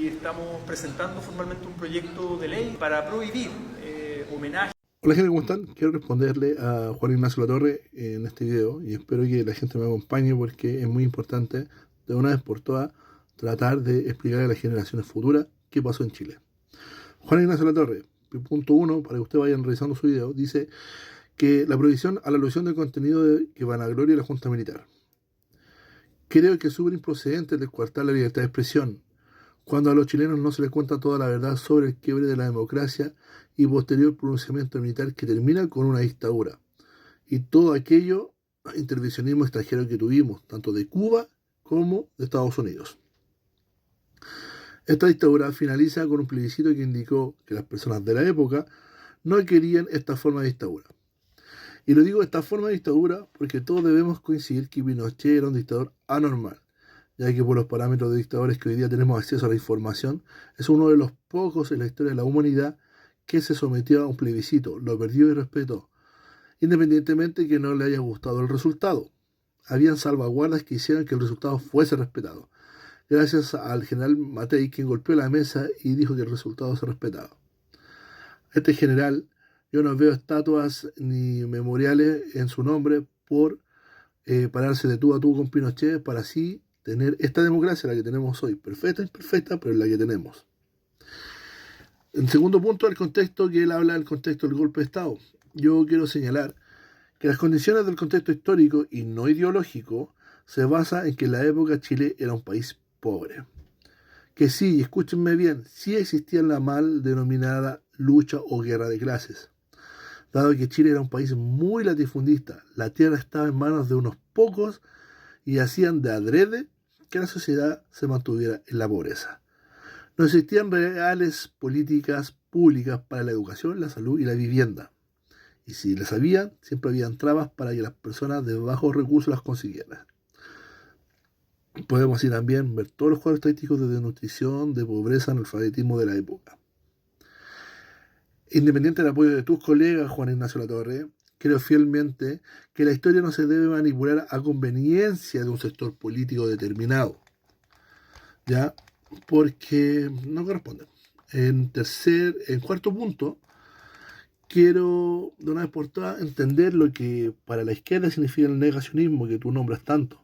y estamos presentando formalmente un proyecto de ley para prohibir homenajes. Hola gente, ¿cómo están? Quiero responderle a Juan Ignacio Latorre en este video y espero que la gente me acompañe porque es muy importante de una vez por todas tratar de explicar a las generaciones futuras qué pasó en Chile. Juan Ignacio Latorre, punto 1, para que ustedes vayan revisando su video, dice que la prohibición a la alusión del contenido que vanagloria la Junta Militar. Creo que es súper improcedente descuartar la libertad de expresión, cuando a los chilenos no se les cuenta toda la verdad sobre el quiebre de la democracia y posterior pronunciamiento militar que termina con una dictadura. Y todo aquello intervencionismo extranjero que tuvimos, tanto de Cuba como de Estados Unidos. Esta dictadura finaliza con un plebiscito que indicó que las personas de la época no querían esta forma de dictadura. Y lo digo esta forma de dictadura porque todos debemos coincidir que Pinochet era un dictador anormal, ya que por los parámetros de dictadores que hoy día tenemos acceso a la información, es uno de los pocos en la historia de la humanidad que se sometió a un plebiscito, lo perdió y respetó, independientemente que no le haya gustado el resultado. Habían salvaguardas que hicieron que el resultado fuese respetado, gracias al general Matei, quien golpeó la mesa y dijo que el resultado se respetaba. Este general, yo no veo estatuas ni memoriales en su nombre por pararse de tú a tú con Pinochet para así tener esta democracia, la que tenemos hoy. Perfecta, imperfecta, pero es la que tenemos. En segundo punto, el contexto que él habla, el contexto del golpe de Estado. Yo quiero señalar que las condiciones del contexto histórico y no ideológico se basa en que en la época Chile era un país pobre. Que sí, escúchenme bien, sí existía la mal denominada lucha o guerra de clases. Dado que Chile era un país muy latifundista, la tierra estaba en manos de unos pocos y hacían de adrede que la sociedad se mantuviera en la pobreza. No existían reales políticas públicas para la educación, la salud y la vivienda. Y si las habían, siempre habían trabas para que las personas de bajos recursos las consiguieran. Podemos así también ver todos los cuadros estadísticos de desnutrición, de pobreza, analfabetismo de la época. Independiente del apoyo de tus colegas, Juan Ignacio Latorre, creo fielmente que la historia no se debe manipular a conveniencia de un sector político determinado, ¿ya? Porque no corresponde. En cuarto punto, quiero de una vez por todas entender lo que para la izquierda significa el negacionismo que tú nombras tanto.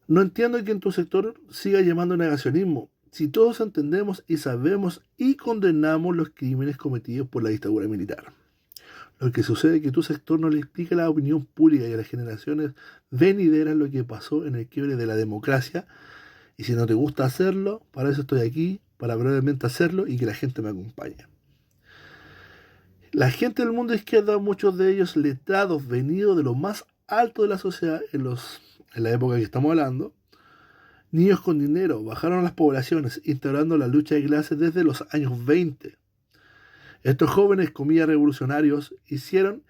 No entiendo que en tu sector siga llamando negacionismo, si todos entendemos y sabemos y condenamos los crímenes cometidos por la dictadura militar. Lo que sucede es que tu sector no le explica a la opinión pública y a las generaciones venideras lo que pasó en el quiebre de la democracia. Y si no te gusta hacerlo, para eso estoy aquí, para brevemente hacerlo y que la gente me acompañe. La gente del mundo izquierda, muchos de ellos letrados, venidos de lo más alto de la sociedad en la época que estamos hablando, niños con dinero, bajaron a las poblaciones, instaurando la lucha de clases desde los años 20. Estos jóvenes, comillas revolucionarios, hicieron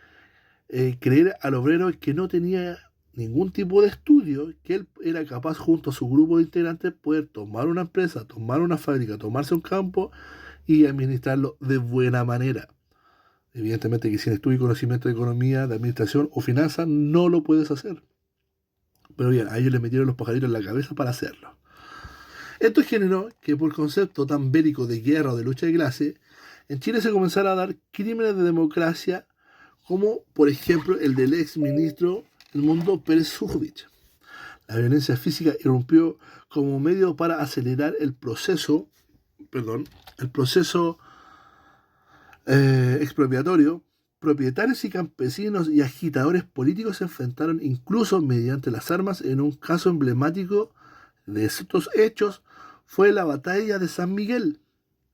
creer al obrero que no tenía ningún tipo de estudio, que él era capaz junto a su grupo de integrantes poder tomar una empresa, tomar una fábrica, tomarse un campo y administrarlo de buena manera. Evidentemente que sin estudio y conocimiento de economía, de administración o finanzas no lo puedes hacer. Pero bien, a ellos les metieron los pajaritos en la cabeza para hacerlo. Esto generó que por concepto tan bélico de guerra o de lucha de clase, en Chile se comenzara a dar crímenes de democracia como por ejemplo el del ex ministro Edmundo Pérez Sujovic. La violencia física irrumpió como medio para acelerar el proceso expropiatorio. Propietarios y campesinos y agitadores políticos se enfrentaron incluso mediante las armas. En un caso emblemático de estos hechos fue la batalla de San Miguel,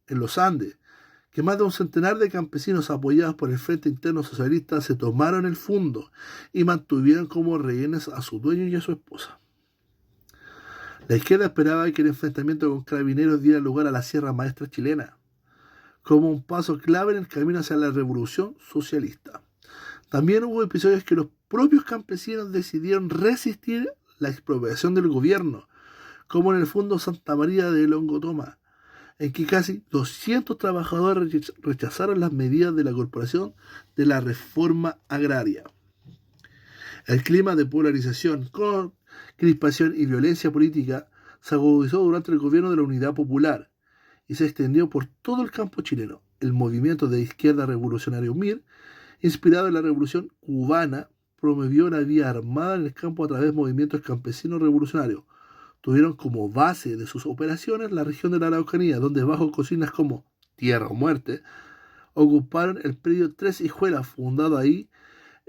en los Andes, que más de un centenar de campesinos apoyados por el Frente Interno Socialista se tomaron el fundo y mantuvieron como rehenes a su dueño y a su esposa. La izquierda esperaba que el enfrentamiento con carabineros diera lugar a la Sierra Maestra chilena, como un paso clave en el camino hacia la revolución socialista. También hubo episodios que los propios campesinos decidieron resistir la expropiación del gobierno, como en el Fondo Santa María de Longotoma, en que casi 200 trabajadores rechazaron las medidas de la Corporación de la Reforma Agraria. El clima de polarización, con crispación y violencia política se agudizó durante el gobierno de la Unidad Popular y se extendió por todo el campo chileno. El movimiento de izquierda revolucionario MIR, inspirado en la Revolución Cubana, promovió la vía armada en el campo a través de movimientos campesinos revolucionarios. Tuvieron como base de sus operaciones la región de la Araucanía, donde bajo consignas como tierra o muerte, ocuparon el predio Tres Hijuelas, fundando ahí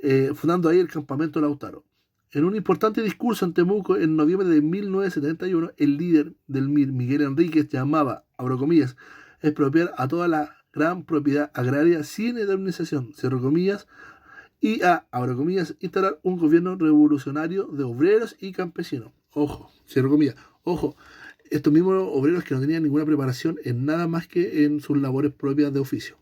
el campamento Lautaro. En un importante discurso en Temuco en noviembre de 1971, el líder del MIR, Miguel Enríquez, llamaba, abro comillas, expropiar a toda la gran propiedad agraria sin indemnización, cierro comillas, y abro comillas, instalar un gobierno revolucionario de obreros y campesinos. Ojo, cierro comillas, ojo, estos mismos obreros que no tenían ninguna preparación en nada más que en sus labores propias de oficio.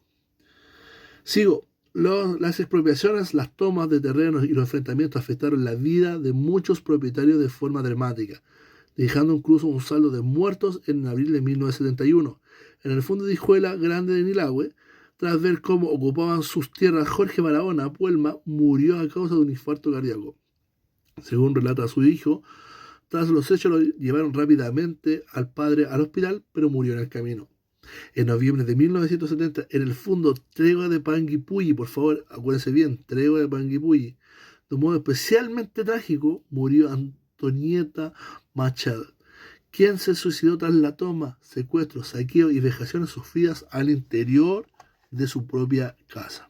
Sigo. Las expropiaciones, las tomas de terrenos y los enfrentamientos afectaron la vida de muchos propietarios de forma dramática, dejando incluso un saldo de muertos en abril de 1971. En el fondo de Hijuela Grande de Nilahue, tras ver cómo ocupaban sus tierras Jorge Barahona Puelma, murió a causa de un infarto cardíaco. Según relata su hijo, tras los hechos lo llevaron rápidamente al padre al hospital, pero murió en el camino. En noviembre de 1970, en el fondo Tregua de Panguipulli, por favor, acuérdense bien, Tregua de Panguipulli, de un modo especialmente trágico, murió Antonieta Machado, quien se suicidó tras la toma, secuestro, saqueo y vejaciones sufridas al interior de su propia casa.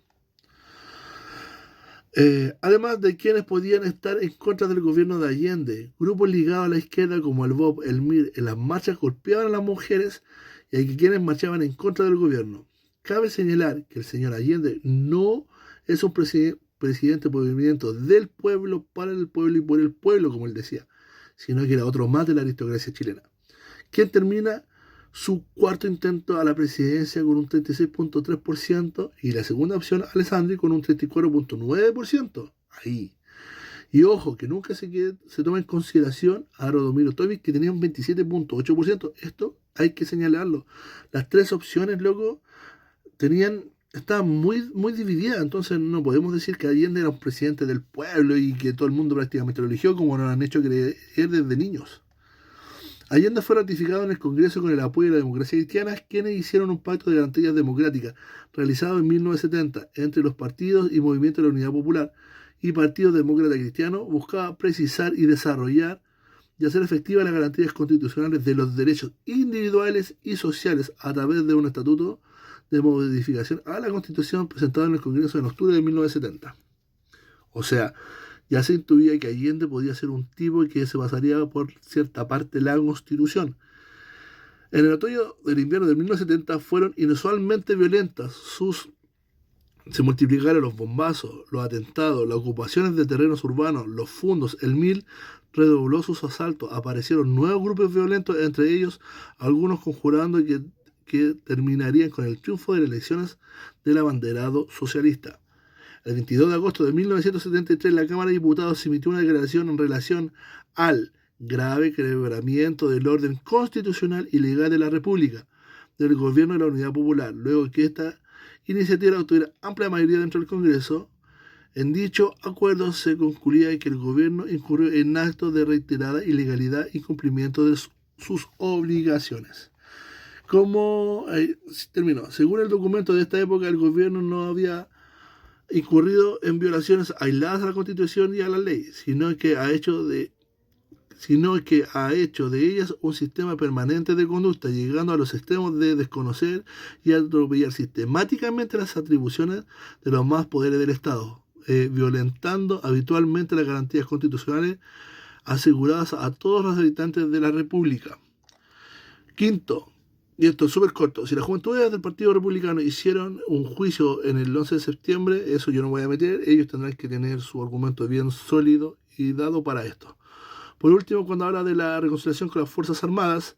Además de quienes podían estar en contra del gobierno de Allende, grupos ligados a la izquierda como el BOP, el MIR, en las marchas golpeaban a las mujeres y hay quienes marchaban en contra del gobierno. Cabe señalar que el señor Allende no es un presidente por movimiento del pueblo, para el pueblo y por el pueblo, como él decía, sino que era otro más de la aristocracia chilena, quien termina su cuarto intento a la presidencia con un 36.3% y la segunda opción, Alessandri, con un 34.9%. Ahí. Y ojo, que nunca se toma en consideración a Rodomiro Tomic, que tenía un 27.8%. Esto hay que señalarlo. Las tres opciones, loco, estaban muy, muy divididas. Entonces no podemos decir que Allende era un presidente del pueblo y que todo el mundo prácticamente lo eligió, como nos han hecho creer desde niños. Allende fue ratificado en el Congreso con el apoyo de la democracia cristiana, quienes hicieron un pacto de garantías democráticas realizado en 1970 entre los partidos y movimientos de la Unidad Popular y Partido Demócrata Cristiano. Buscaba precisar y desarrollar y hacer efectivas las garantías constitucionales de los derechos individuales y sociales a través de un estatuto de modificación a la Constitución presentado en el Congreso en octubre de 1970. O sea, ya se intuía que Allende podía ser un tipo que se pasaría por cierta parte de la Constitución. En el otoño del invierno de 1970 fueron inusualmente violentas. Se multiplicaron los bombazos, los atentados, las ocupaciones de terrenos urbanos, los fundos. El MIR redobló sus asaltos. Aparecieron nuevos grupos violentos, entre ellos algunos conjurando que terminarían con el triunfo de las elecciones del abanderado socialista. El 22 de agosto de 1973, la Cámara de Diputados emitió una declaración en relación al grave quebrantamiento del orden constitucional y legal de la República, del gobierno de la Unidad Popular, luego que esta iniciativa obtuviera amplia mayoría dentro del Congreso. En dicho acuerdo se concluía que el gobierno incurrió en actos de reiterada ilegalidad y incumplimiento de sus obligaciones. Terminó. Según el documento de esta época, el gobierno no había incurrido en violaciones aisladas a la Constitución y a la ley, sino que ha hecho de ellas un sistema permanente de conducta, llegando a los extremos de desconocer y atropellar sistemáticamente las atribuciones de los más poderes del Estado, violentando habitualmente las garantías constitucionales aseguradas a todos los habitantes de la República. Quinto, y esto es súper corto, si las juventudes del Partido Republicano hicieron un juicio en el 11 de septiembre, eso yo no voy a meter, ellos tendrán que tener su argumento bien sólido y dado para esto. Por último, cuando habla de la reconciliación con las Fuerzas Armadas,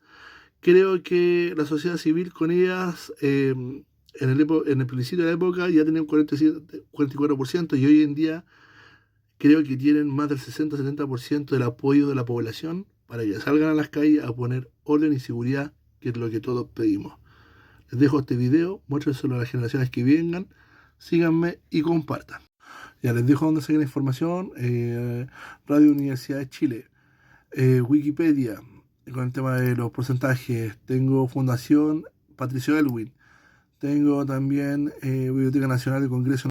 creo que la sociedad civil con ellas, en el principio de la época, ya tenía un 44% y hoy en día creo que tienen más del 60-70% del apoyo de la población para que salgan a las calles a poner orden y seguridad, que es lo que todos pedimos. Les dejo este video, muéstrenselo a las generaciones que vengan, síganme y compartan. Ya les dejo donde saqué la información, Radio Universidad de Chile, Wikipedia, con el tema de los porcentajes. Tengo Fundación Patricio Elwin. Tengo también Biblioteca Nacional del Congreso